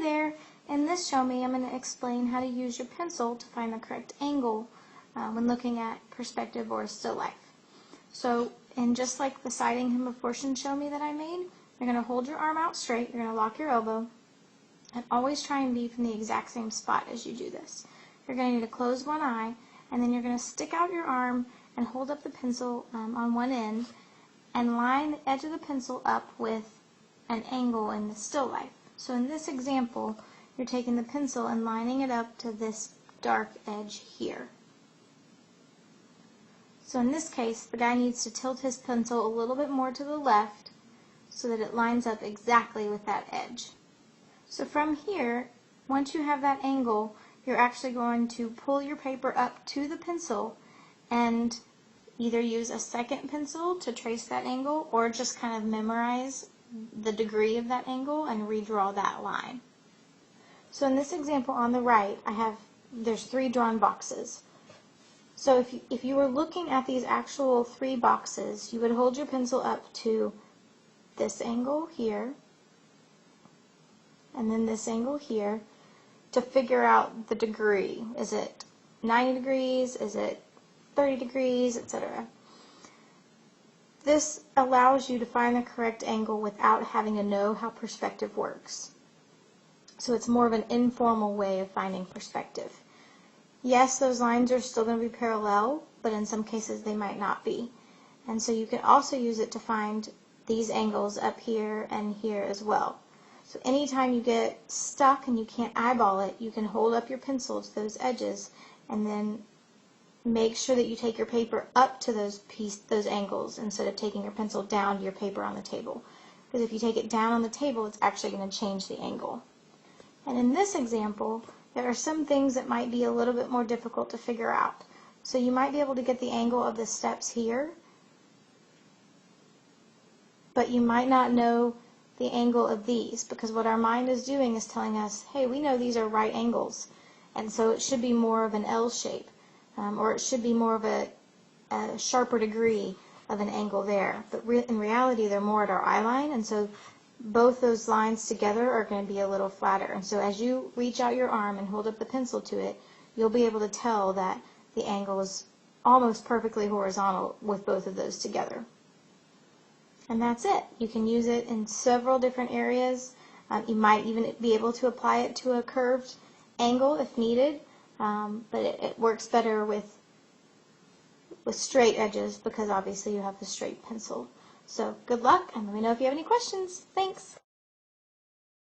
Hi there! In this Show Me, I'm going to explain how to use your pencil to find the correct angle when looking at perspective or still life. So, and just like the side angle proportion Show Me that I made, you're going to hold your arm out straight, you're going to lock your elbow, and always try and be from the exact same spot as you do this. You're going to need to close one eye, and then you're going to stick out your arm and hold up the pencil on one end, and line the edge of the pencil up with an angle in the still life. So in this example, you're taking the pencil and lining it up to this dark edge here. So in this case, the guy needs to tilt his pencil a little bit more to the left so that it lines up exactly with that edge. So from here, once you have that angle, you're actually going to pull your paper up to the pencil and either use a second pencil to trace that angle or just kind of memorize the degree of that angle and redraw that line. So in this example on the right, there's 3 drawn boxes. So if you were looking at these actual 3 boxes, you would hold your pencil up to this angle here, and then this angle here, to figure out the degree. Is it 90 degrees? Is it 30 degrees, etc. This allows you to find the correct angle without having to know how perspective works. So it's more of an informal way of finding perspective. Yes, those lines are still going to be parallel, but in some cases they might not be. And so you can also use it to find these angles up here and here as well. So anytime you get stuck and you can't eyeball it, you can hold up your pencil to those edges and then make sure that you take your paper up to those angles instead of taking your pencil down to your paper on the table. Because if you take it down on the table, it's actually going to change the angle. And in this example, there are some things that might be a little bit more difficult to figure out. So you might be able to get the angle of the steps here, but you might not know the angle of these, because what our mind is doing is telling us, hey, we know these are right angles, and so it should be more of an L shape. Or it should be more of a sharper degree of an angle there. But in reality, they're more at our eye line, and so both those lines together are going to be a little flatter. And so as you reach out your arm and hold up the pencil to it, you'll be able to tell that the angle is almost perfectly horizontal with both of those together. And that's it. You can use it in several different areas. You might even be able to apply it to a curved angle if needed. But it works better with straight edges because obviously you have the straight pencil. So good luck, and let me know if you have any questions. Thanks!